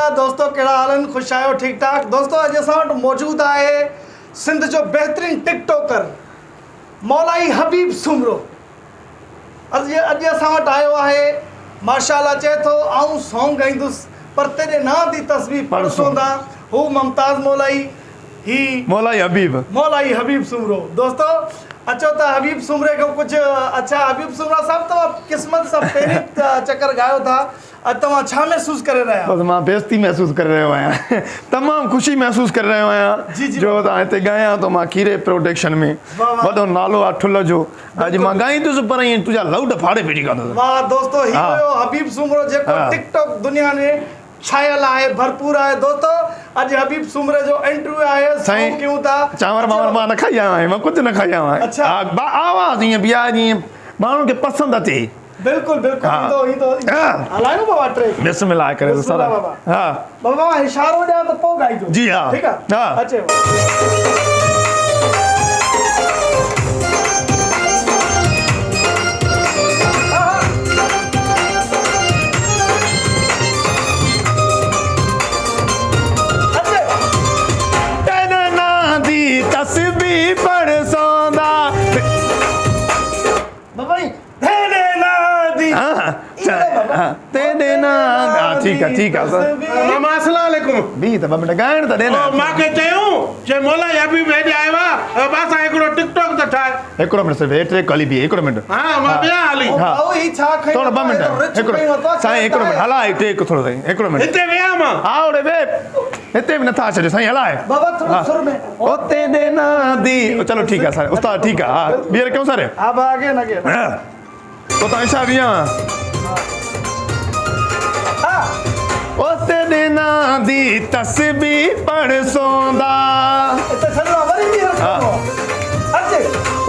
अल्हम्दुलिल्लाह दोस्तों कहिड़ा हाल आहिनि ख़ुशि आहियो ठीक ठाक दोस्तों अॼु असां वटि मौजूदु आहे सिंध जो बहितरीन टिकटॉकर मौलाई हबीब सुमरो अॼु असां वटि आयो आहे माशाअल्लाह चए थो आऊं सॉन्ग ॻाईंदुसि पर तेरे नां दी तस्वीर पढ़सोंदा हू मुमताज़ मौलाई हबीब सुमरो दोस्तों अचो त हबीब सुमरे को कुछ अच्छा हबीब सुमरा साहब तो किस्मत सां पहिरीं चक्कर गायो था तव्हां छा महसूस करे रहिया बस मां बेइज्जती महसूस करे रहियो आहियां तमामु ख़ुशी महसूस करे रहियो आहियां जो तव्हां हिते ॻायां थो मां खीरे प्रोडक्शन में वॾो नालो आहे ठुल जो अॼु मां ॻाईंदुसि पर ईअं तुंहिंजा लौड फाड़े भेटी कंदुसि वाह दोस्तों ही हुयो हबीब सुमरो जेको टिकटॉक दुनिया में छायल आहे भरपूर आहे दोस्तों अॼु हबीब सुमरे जो इंटरव्यू आहे साईं क्यों था चांवर मांवर मां न खाई आयो आहियां मां कुझु न खाई आयो आहियां अच्छा आवाज़ ईअं ॿिया जीअं माण्हुनि खे पसंदि अचे बिल्कुल बिल्कुल तो हलायो बाबा ट्रे बिस्मिल्लाह करे सर हां बाबा इशारो ॾिया त पोइ ॻाइजो जी हां ठीक आहे हां अचे तस्वीर पढ़सोंदा बाबा तेरे नां दी तेरे नां ठीक है मामा अस्सलाम वालेकुम बी त ॿ मिंट ॻाइण त ॾे न मां खे चयूं जे मौलाई हबीब हेॾे आयो आहे असां हिकिड़ो टिकटॉक त ठाहे हिकिड़ो मिंट सिर्फ़ु हेठि कली बी हिकिड़ो मिंट हा मां ॿिया हली भाऊ ही छा खई थोरो 2 मिंट हिकिड़ो साईं हिकिड़ो मिंट हलाए टेक थोरो साईं हिकिड़ो मिंट हिते विया मां हा ओड़े वे हिते बि नथा अचो साईं हलाए बाबा थोरो सुर में ओते देना दी चलो ठीक है सर उस्ताद ठीक है हां ॿीहर क्यों सर हा बा आगे न के तो तव्हां छा विया ओते देना दी तस्वीर पढ़सोंदा इते छडो वरी भी अचे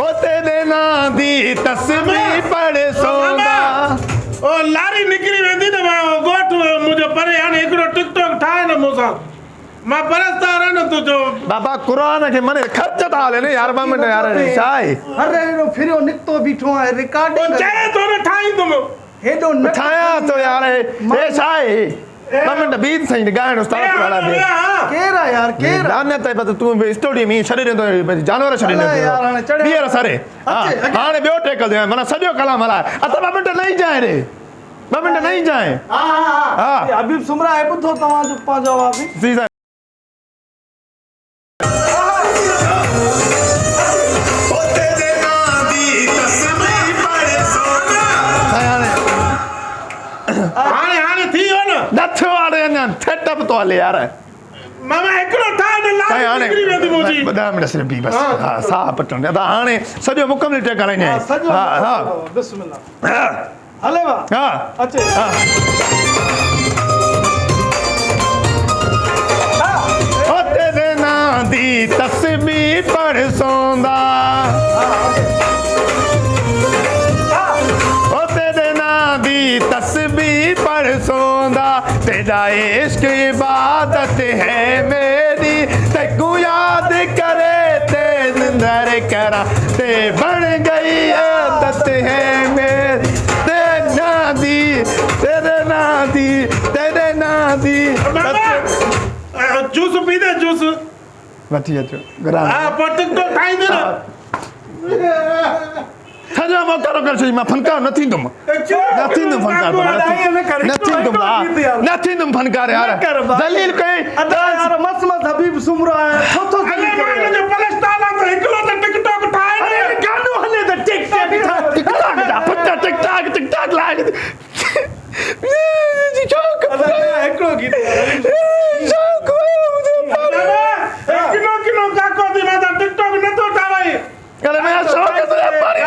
ओते देना दी तस्वीर पढ़सोंदा ओ लारी निकरी वेंदी न मां गोठ मुंहिंजो परे हाणे हिकिड़ो टिकटॉक ठाहे न मूंसां मां परस्तार न तुंहिंजो बाबा क़ुरान खे मने ख़र्च था हले न यार 2 मिंट यार छा आहे अरे नो फिरो निकतो बीठो आहे रिकॉर्डिंग चए तो न ठाहींदुमि हेडो न ठाया तो यार हे छा आहे 2 मिंट बीत सही ॻाइण उस्ताद वाला बि केरा यार केरा दाने ते बत तू स्टूडियो में छॾे ॾींदो जानवर छॾे ॾींदो यार हाणे चढ़े ॿीहर सरे हाणे ॿियो टेकल दे माना सॼो कलाम हलाए अत 2 मिंट नहीं जाए रे 2 मिंट नहीं जाए हां हबीब सुमरा है ॿुधो तव्हां जो पंहिंजो आवाज़ जी सर नथो हाणे अञा सेटअप तो हले यार मामा हिकिड़ो ठाहे न लारी निकरी वेंदी मुंहिंजी 2 मिंट सिर्फ़ु बी बस हा साह पटण त हाणे सॼो मुकमल टेक हलाईंदा आहियूं हा हा बिस्मिल्लाह हले वा हा अचे हा ओते देना दी तस्वीर पढ़सोंदा ओते देना दी तस्वीर पढ़सोंदा तेरा इश्क इबादत है मेरी तेकू याद करे ते निंदर करा ते बन गई आदत है मेरी तेरे नादी जूस पी दे जूस वठी अचो घरा हा पोइ टिकटॉक ठाहींदे न सॼो मोकरो कर सही मां फनकार न थींदुमि फनकार न थींदुमि फनकार यार दलील कई यार मस्त हबीब सुमरो आहे छो अरे मां जो पलस्तान तो हिकिड़ो त टिकटॉक ठाहे अरे गानो हले त टिकटॉक लाइक जोक हिकिड़ो गीत जोक किलो काको दी मां टिकटॉक न तो ठावे अरे मैं शौक से पारी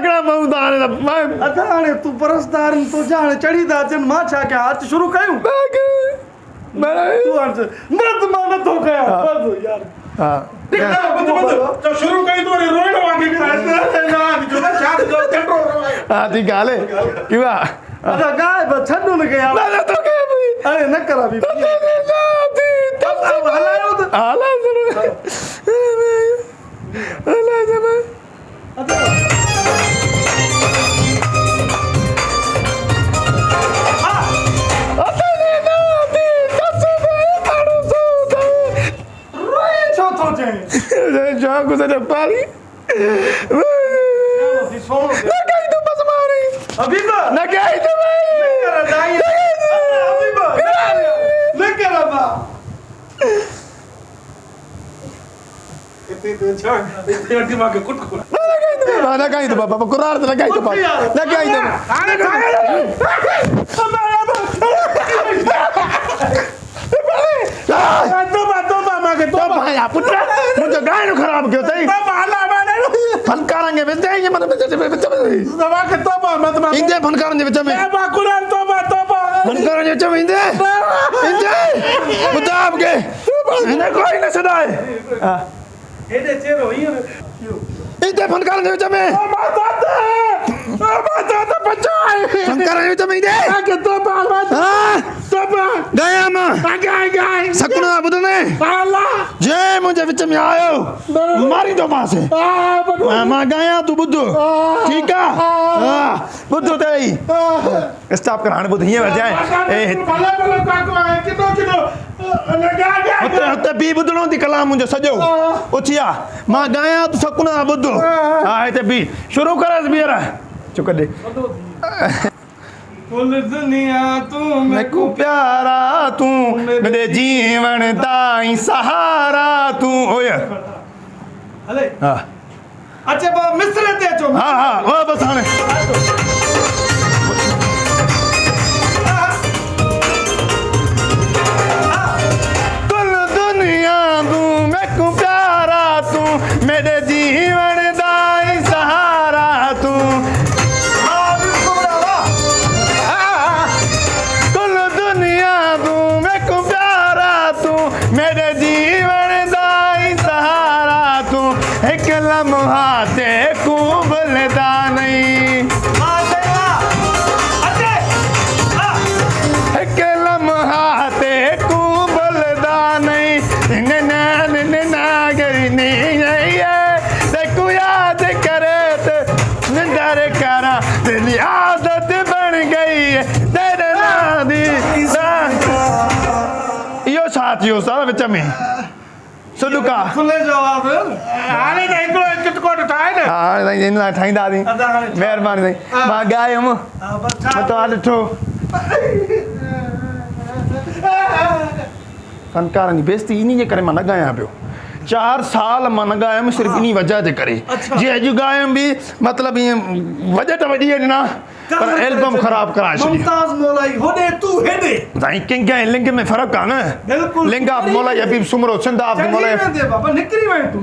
केड़ा मौदान मैं अदा हाणे तू परस्तार तो जान चढ़ी दा अचन मां छा कया अच शुरू कयूं तू हाणे मत मान तो कया बस यार हां तो शुरू कई तो रोइणो वांगी ना जो छा जो कंट्रोल हां ठीक हाले क्यों अदा गाय बस छडो न के यार ना तो के अरे न करा भी तब हलायो तो हाला जरूर हाला जरूर कुछ जो पाली ना कहीं तो बस मारी हबीब ना कहीं तो भाई हबीब लेकर अबा इतने दिमाग के कुट कुट ना कहीं तो बाबा कुरार ना कहीं तो ना कहीं तो अरे तोबा मांगे तो भाई पुत्र मुझे गाय नु खराब क्यों तई तोबा हला माने फनकारेंगे विच में मतलब दवा के तोबा मत मांगे इंदे फनकारेंगे विच में तोबा कुरान तोबा फनकारेंगे विच में इंदे मुताब के इन्हें कोई न सुनाए हेडे चेरो ये इंदे फनकारेंगे विच में बचाए फनकारेंगे विच में इंदे आके तोबा हां तोबा गया मां गाय सकुना बुदने अल्लाह जे मुझे विच में आयो मारी दो मां से मां गया तू बुद्धू ठीक है हां बुद्धू तेई स्टॉप कर हाने बुद्धू ये वजाए ए भले भले काको है किनो लगा गया उते बी बुद्धनो दी कलाम मुझे सजो उथिया मां गया तू सकुना बुद्धू हां ते बी शुरू करस बीरा चुक दे कुल दुनिया तू मैं को प्यारा तू मेरे जीवन ताई सहारा तू ओए हले हां अच्छा बा मिस्र ते अचो हां हां ओ बस हाने कुल दुनिया तू मैं को प्यारा तू मेरे जीवन ताई सहारा तू कुल दुनिया तू मैं को प्यारा तू मेरे जीवन दाई सहारा तू एक लम्हा ते को भूलदा नहीं एक लम्हा ते को भूलदा नहीं ना करी नहीं ते को याद करे तो निंदर करा तेरी आदत बन गई है तेरे नादी यो साथियो सारा विच में सदुका खुले जवाब हाने त एकलो एक कोट ठाए न हां इन ठाईंदा दी मेहरबानी मां गायम बस तो आ ॾिठो फनकारनि जी बेइज्जती इन्ही जे करे मां न ॻायां पियो 4 साल मां न ॻायमि सिर्फ़ु इन्ही वजह जे करे जे अॼु ॻायमि बि मतिलबु ईअं बजट वॾी ॾिना पर एल्बम ख़राब कराए छॾी मुमताज मौलाई होॾे तू हेॾे साईं कंहिं कंहिं लिंग में फ़र्क़ु आहे न बिल्कुलु लिंग ऑफ मौलाई हबीब सुमरो सिंध ऑफ मौलाई बाबा निकिरी वई तू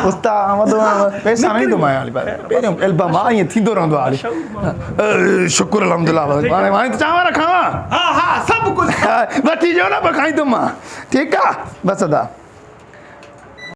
उस्ताद वधो पैसा न ईंदो मां हाली पहिरियों एल्बम आहे ईअं थींदो रहंदो आहे हाली शुक्र अलहमदिल्ला हाणे त चांवर खावां हा हा सभु कुझु वठी ॾियो न पोइ खाईंदुमि मां ठीकु आहे बसि अदा